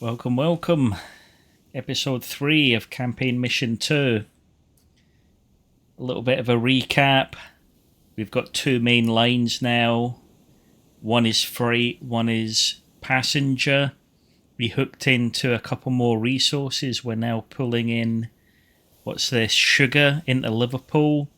Welcome, welcome. Episode 3 of Campaign Mission 2. A little bit of a recap. We've got two main lines now. One is freight, one is passenger. We hooked into a couple more resources. We're now pulling in, sugar into Liverpool.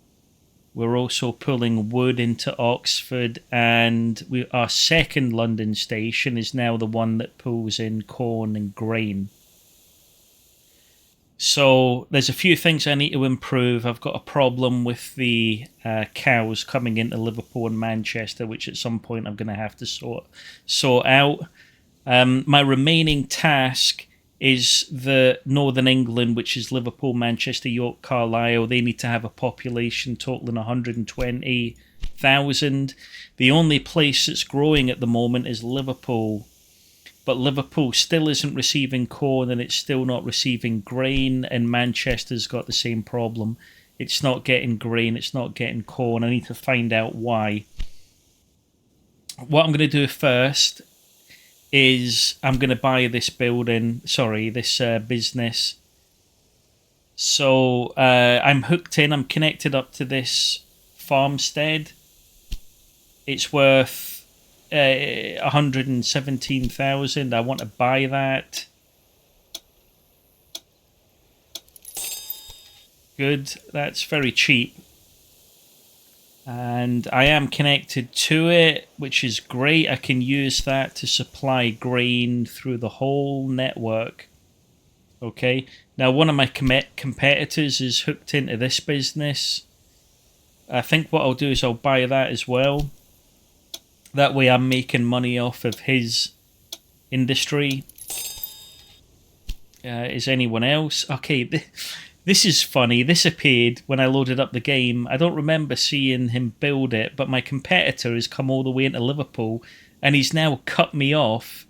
We're also pulling wood into Oxford, and our second London station is now the one that pulls in corn and grain. So there's a few things I need to improve. I've got a problem with the cows coming into Liverpool and Manchester, which at some point I'm going to have to sort out. My remaining task is the Northern England, which is Liverpool, Manchester, York, Carlisle. They need to have a population totaling 120,000. The only place that's growing at the moment is Liverpool, but Liverpool still isn't receiving corn and it's still not receiving grain, and Manchester's got the same problem. It's not getting grain, it's not getting corn. I need to find out why. What I'm going to do first is I'm going to buy this business. So I'm hooked in, I'm connected up to this farmstead. It's worth 117,000. I want to buy that. Good, that's very cheap. And I am connected to it, which is great. I can use that to supply grain through the whole network. Okay, now one of my competitors is hooked into this business. I think what I'll do is I'll buy that as well. That way I'm making money off of his industry. Is anyone else? Okay, this is funny. This appeared when I loaded up the game. I don't remember seeing him build it, but my competitor has come all the way into Liverpool and he's now cut me off.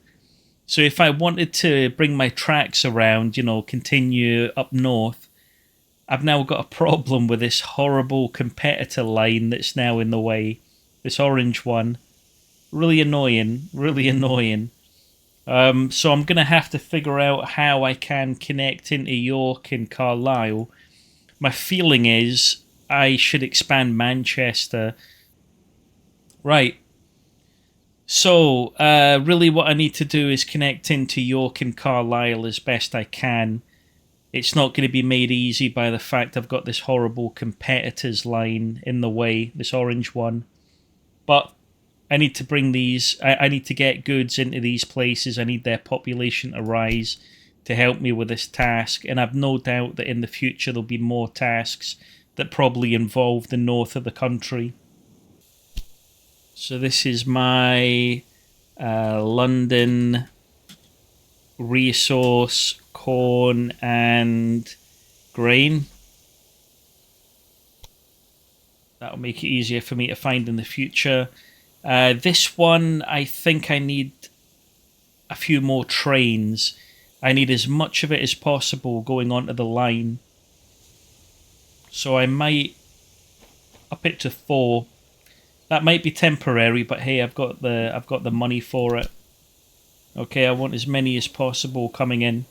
So if I wanted to bring my tracks around, continue up north, I've now got a problem with this horrible competitor line that's now in the way. This orange one. Really annoying, really annoying. So I'm going to have to figure out how I can connect into York and Carlisle. My feeling is I should expand Manchester. Right. So really what I need to do is connect into York and Carlisle as best I can. It's not going to be made easy by the fact I've got this horrible competitors line in the way, this orange one. But I need to bring these, I need to get goods into these places. I need their population to rise to help me with this task. And I've no doubt that in the future there'll be more tasks that probably involve the north of the country. So this is my London resource, corn and grain. That'll make it easier for me to find in the future. This one, I think I need a few more trains. I need as much of it as possible going onto the line. So I might up it to 4. That might be temporary, but hey, I've got the money for it. Okay, I want as many as possible coming in.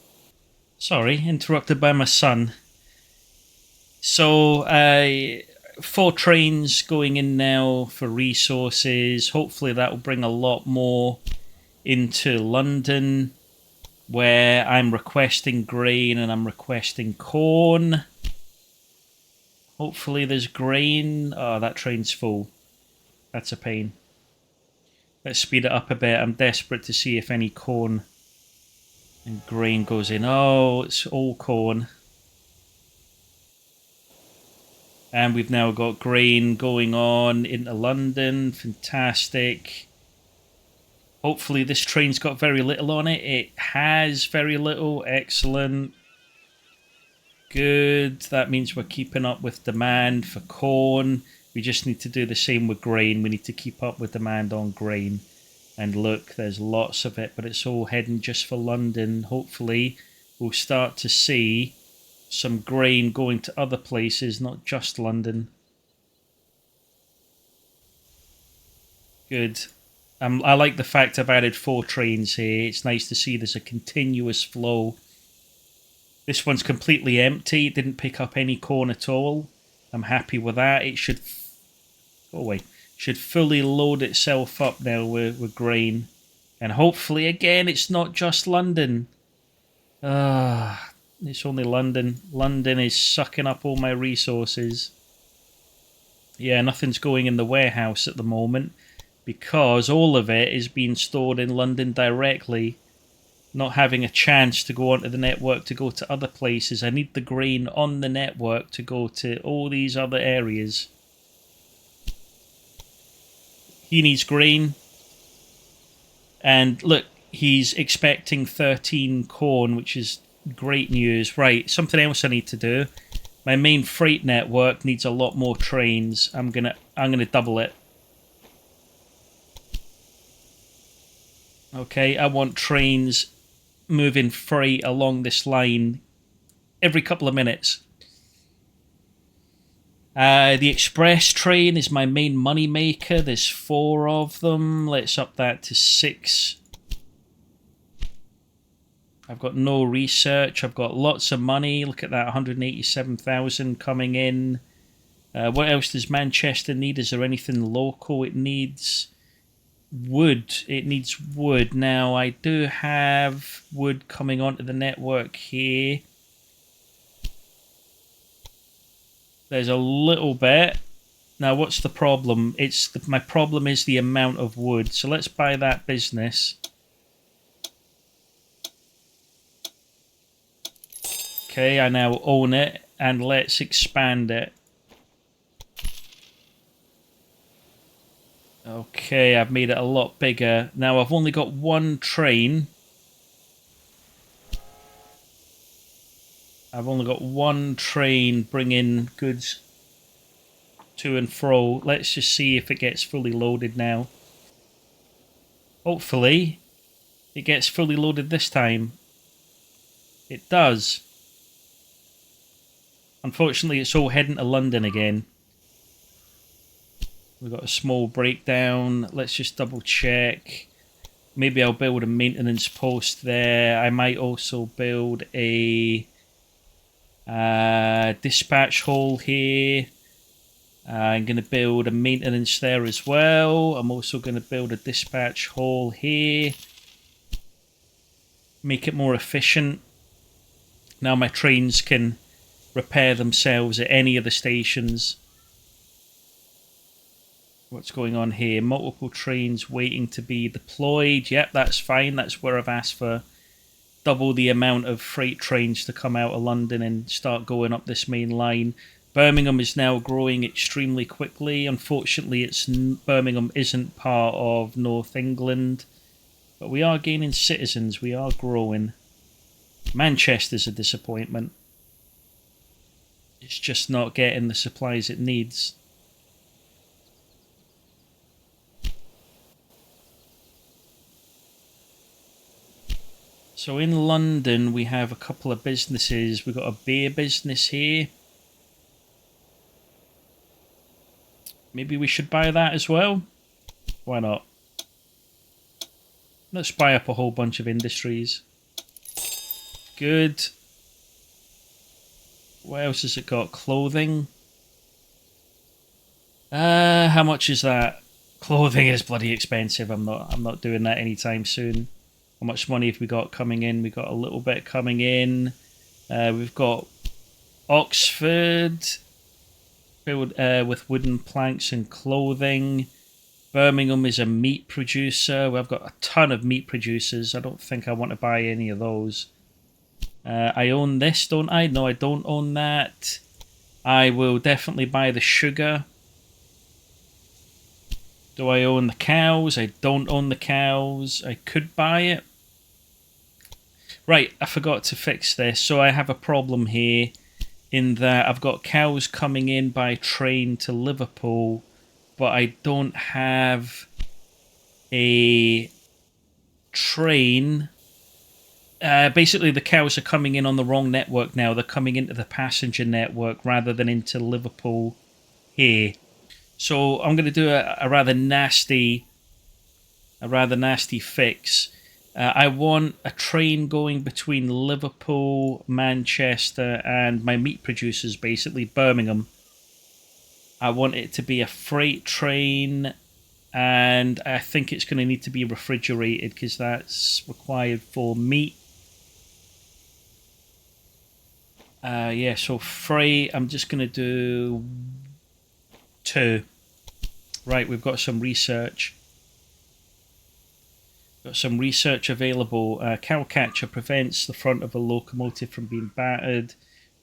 Sorry, interrupted by my son. So 4 trains going in now for resources. Hopefully that will bring a lot more into London, where I'm requesting grain and I'm requesting corn. Hopefully there's grain. Oh, that train's full. That's a pain. Let's speed it up a bit. I'm desperate to see if any corn and grain goes in. Oh, it's all corn. And we've now got grain going on into London. Fantastic. Hopefully this train's got very little on it. It has very little. Excellent. Good. That means we're keeping up with demand for corn. We just need to do the same with grain. We need to keep up with demand on grain. And look, there's lots of it, but it's all heading just for London. Hopefully we'll start to see some grain going to other places, not just London. Good. I like the fact I've added 4 trains here. It's nice to see there's a continuous flow. This one's completely empty. It didn't pick up any corn at all. I'm happy with that. It should... Oh, wait. Should fully load itself up now with grain. And hopefully, again, it's not just London. It's only London. London is sucking up all my resources. Yeah, nothing's going in the warehouse at the moment because all of it is being stored in London directly, not having a chance to go onto the network to go to other places. I need the grain on the network to go to all these other areas. He needs grain. And look, he's expecting 13 corn, which is great news. Right, something else I need to do. My main freight network needs a lot more trains. I'm gonna double it. Okay, I want trains moving freight along this line every couple of minutes. The express train is my main money maker. There's 4 of them. Let's up that to 6. I've got no research. I've got lots of money. Look at that, 187,000 coming in. What else does Manchester need? Is there anything local it needs? Wood. It needs wood. Now, I do have wood coming onto the network here. There's a little bit. Now, what's the problem? My problem is the amount of wood. So let's buy that business. Okay, I now own it, and let's expand it. Okay, I've made it a lot bigger. Now, I've only got 1 train. I've only got 1 train bringing goods to and fro. Let's just see if it gets fully loaded now. Hopefully, it gets fully loaded this time. It does. Unfortunately, it's all heading to London again. We've got a small breakdown. Let's just double check. Maybe I'll build a maintenance post there. I might also build a dispatch hall here. I'm going to build a maintenance there as well. I'm also going to build a dispatch hall here. Make it more efficient. Now my trains can repair themselves at any of the stations. What's going on here? Multiple trains waiting to be deployed. Yep, that's fine. That's where I've asked for double the amount of freight trains to come out of London and start going up this main line. Birmingham is now growing extremely quickly. Unfortunately, Birmingham isn't part of North England, but we are gaining citizens. We are growing. Manchester's a disappointment. It's just not getting the supplies it needs. So in London, we have a couple of businesses. We've got a beer business here. Maybe we should buy that as well. Why not? Let's buy up a whole bunch of industries. Good. What else has it got? Clothing. How much is that? Clothing is bloody expensive. I'm not doing that anytime soon. How much money have we got coming in? We got a little bit coming in. We've got Oxford built with wooden planks and clothing. Birmingham is a meat producer. We've got a ton of meat producers. I don't think I want to buy any of those. I own this, don't I? No, I don't own that. I will definitely buy the sugar. Do I own the cows? I don't own the cows. I could buy it. Right, I forgot to fix this. So I have a problem here in that I've got cows coming in by train to Liverpool, but I don't have a train. Basically, the cows are coming in on the wrong network now. They're coming into the passenger network rather than into Liverpool here. So I'm going to do a rather nasty a rather nasty fix. I want a train going between Liverpool, Manchester, and my meat producers, basically Birmingham. I want it to be a freight train, and I think it's going to need to be refrigerated because that's required for meat. Yeah, so freight, I'm just going to do 2. Right, we've got some research. Got some research available. Cowcatcher prevents the front of a locomotive from being battered.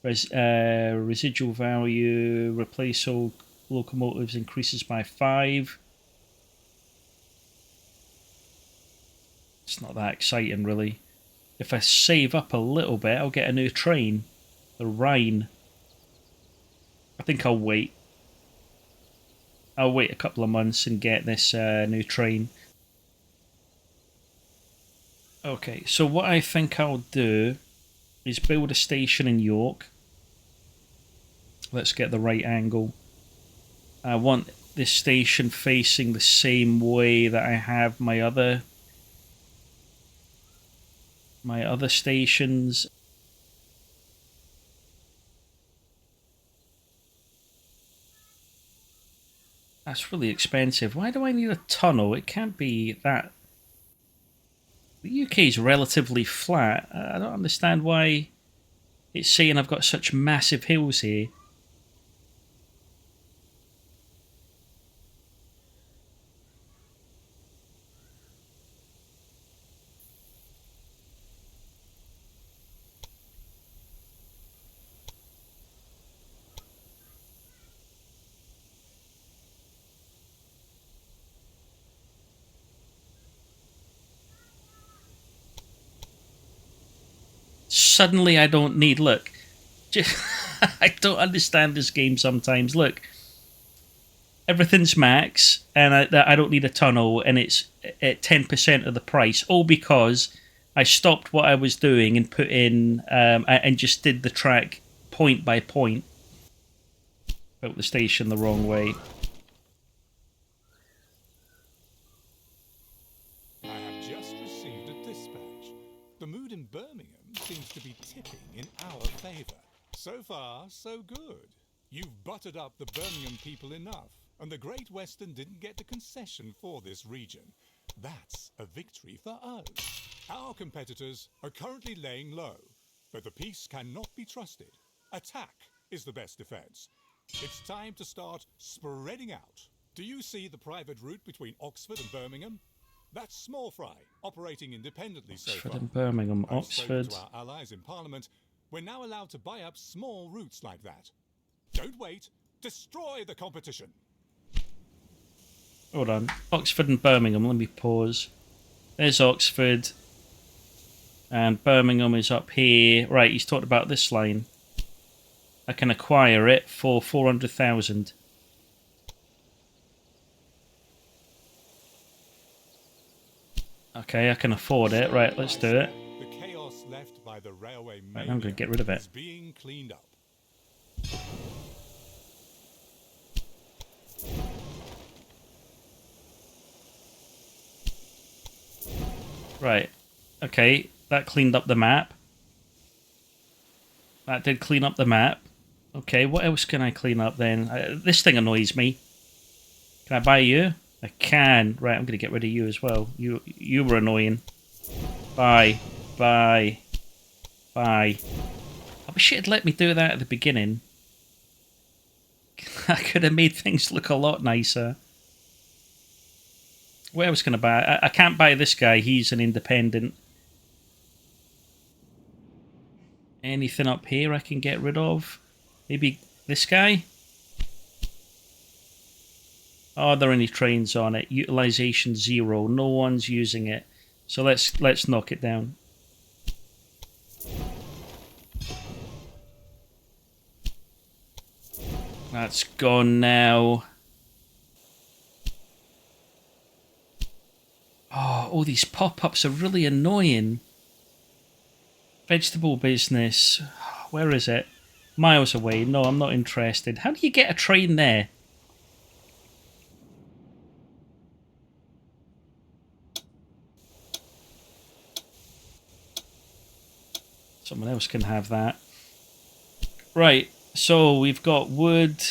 Residual value, replace all locomotives increases by 5. It's not that exciting, really. If I save up a little bit, I'll get a new train. The Rhine. I think I'll wait. I'll wait a couple of months and get this new train. Okay, so what I think I'll do is build a station in York. Let's get the right angle. I want this station facing the same way that I have my other stations. That's really expensive. Why do I need a tunnel? It can't be that. The UK is relatively flat. I don't understand why it's saying I've got such massive hills here. Suddenly I don't need... Look. I don't understand this game sometimes. Look. Everything's max, and I don't need a tunnel, and it's at 10% of the price, all because I stopped what I was doing and put in and just did the track point by point. Built the station the wrong way. I have just received a dispatch. The mood in Birmingham seems to be tipping in our favour. So far, so good. You've buttered up the Birmingham people enough, and the Great Western didn't get the concession for this region. That's a victory for us. Our competitors are currently laying low, but the peace cannot be trusted. Attack is the best defence. It's time to start spreading out. Do you see the private route between Oxford and Birmingham? That's small fry, operating independently so far. Oxford and Birmingham, I've Oxford. spoken to our allies in Parliament. We're now allowed to buy up small routes like that. Don't wait. Destroy the competition. Hold on. Oxford and Birmingham. Let me pause. There's Oxford. And Birmingham is up here. Right, he's talked about this line. I can acquire it for 400,000. Okay, I can afford it. Right, let's do it. The chaos left by the railway Right, I'm going to get rid of it. is being cleaned up. Right. Okay, that cleaned up the map. That did clean up the map. Okay, what else can I clean up then? This thing annoys me. Can I buy you? I can. Right, I'm going to get rid of you as well. You were annoying. Bye. Bye. Bye. I wish it had let me do that at the beginning. I could have made things look a lot nicer. What else can I buy? I can't buy this guy. He's an independent. Anything up here I can get rid of? Maybe this guy? Are there any trains on it? Utilization 0. No one's using it. So let's knock it down. That's gone now. Oh, all these pop-ups are really annoying. Vegetable business. Where is it? Miles away. No, I'm not interested. How do you get a train there? Someone else can have that. Right, so we've got wood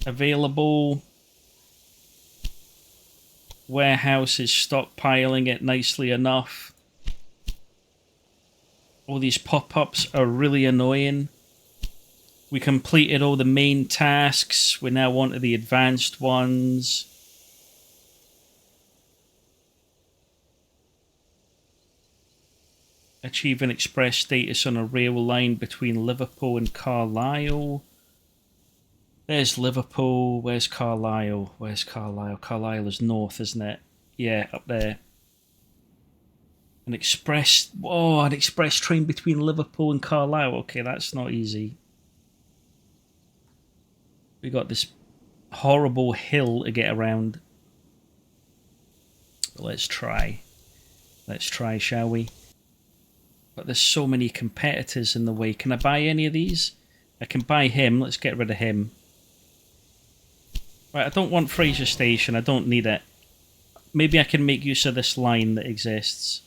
available. Warehouse is stockpiling it nicely enough. All these pop-ups are really annoying. We completed all the main tasks. We're now on to the advanced ones. Achieve an express status on a rail line between Liverpool and Carlisle. There's Liverpool. Where's Carlisle? Where's Carlisle? Carlisle is north, isn't it? Yeah, up there. An express train between Liverpool and Carlisle. Okay, that's not easy. We got this horrible hill to get around. But let's try. Let's try, shall we? But there's so many competitors in the way. Can I buy any of these? I can buy him. Let's get rid of him. Right, I don't want Fraser Station. I don't need it. Maybe I can make use of this line that exists.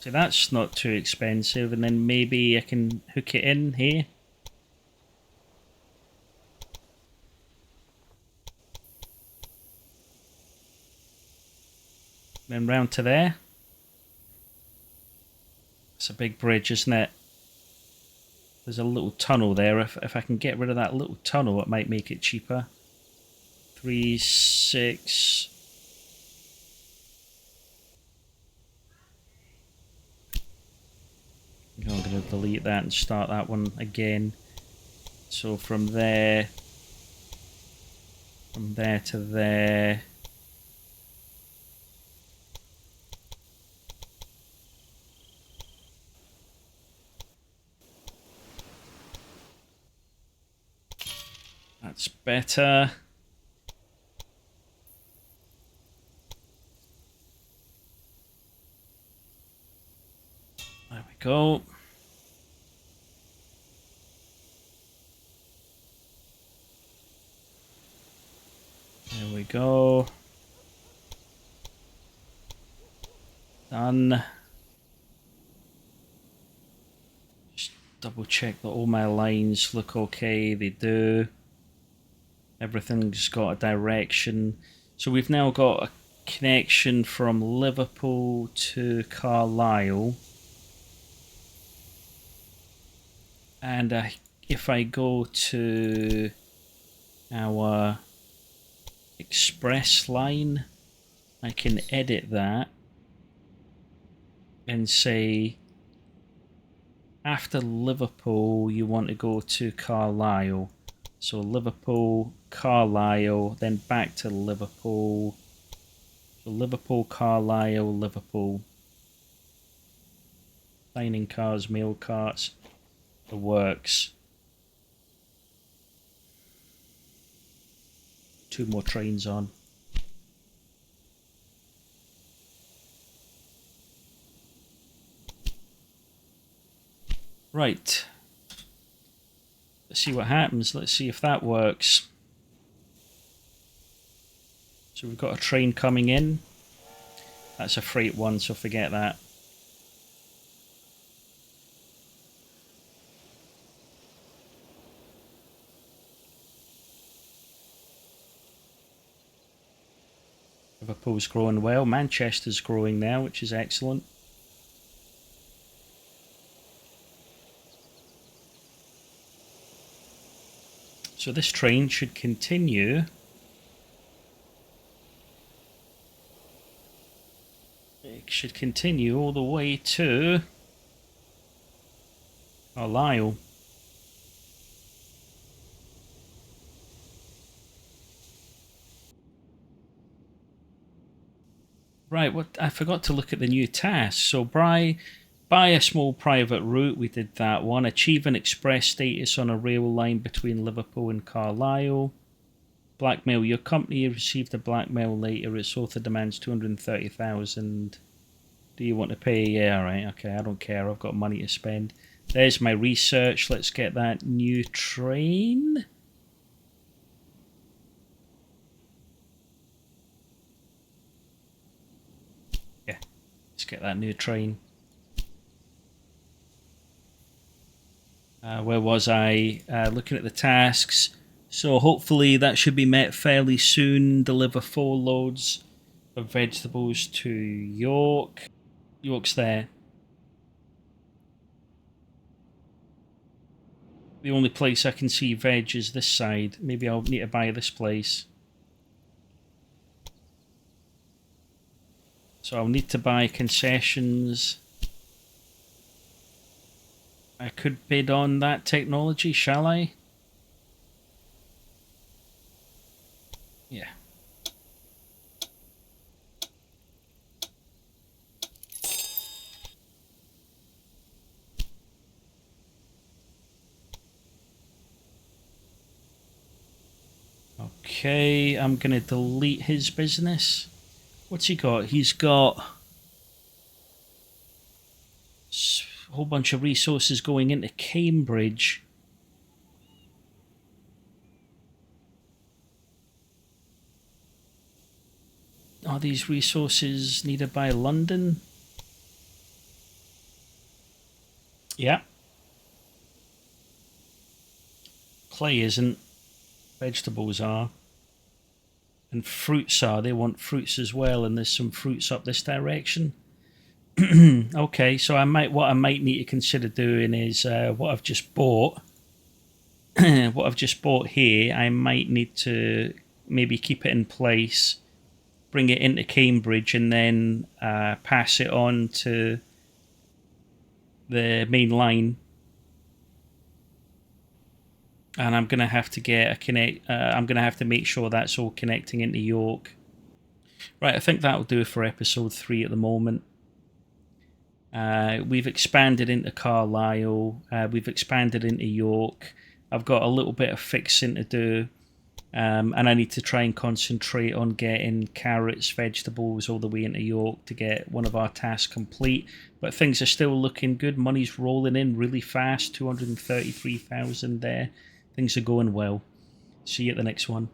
So that's not too expensive, and then maybe I can hook it in here. Then round to there. It's a big bridge, isn't it? There's a little tunnel there. If I can get rid of that little tunnel, it might make it cheaper. 3, 6... I'm going to delete that and start that one again. So from there to there. That's better. There we go. There we go. Done. Just double check that all my lines look okay. They do. Everything's got a direction. So we've now got a connection from Liverpool to Carlisle. And if I go to our express line, I can edit that and say after Liverpool you want to go to Carlisle. So Liverpool, Carlisle, then back to Liverpool. So Liverpool, Carlisle, Liverpool. Dining cars, mail carts. The works. 2 more trains on. Right. Let's see what happens. Let's see if that works. So we've got a train coming in. That's a freight one, so forget that. Liverpool's growing well. Manchester's growing now, which is excellent. So this train should continue. It should continue all the way to Carlisle. Right, what I forgot to look at the new tasks. So buy a small private route, we did that one. Achieve an express status on a rail line between Liverpool and Carlisle. Blackmail. Your company received a blackmail later. Its author demands 230,000. Do you want to pay? Yeah, alright, okay, I don't care. I've got money to spend. There's my research. Let's get that new train. Yeah, let's get that new train. Where was I? Looking at the tasks. So hopefully that should be met fairly soon. Deliver 4 loads of vegetables to York. York's there. The only place I can see veg is this side. Maybe I'll need to buy this place. So I'll need to buy concessions. I could bid on that technology, shall I? Yeah. Okay, I'm going to delete his business. What's he got? He's got a whole bunch of resources going into Cambridge. Are these resources needed by London? Yeah. Clay isn't. Vegetables are. And fruits are. They want fruits as well, and there's some fruits up this direction. Okay, so what I might need to consider doing is what I've just bought. What I've just bought here, I might need to maybe keep it in place, bring it into Cambridge, and then pass it on to the main line. And I'm gonna have to get a connect. I'm gonna have to make sure that's all connecting into York. Right, I think that'll do it for episode 3 at the moment. We've expanded into Carlisle. We've expanded into York. I've got a little bit of fixing to do, and I need to try and concentrate on getting carrots, vegetables all the way into York to get one of our tasks complete. But things are still looking good. Money's rolling in really fast. 233,000 there. Things are going well. See you at the next one.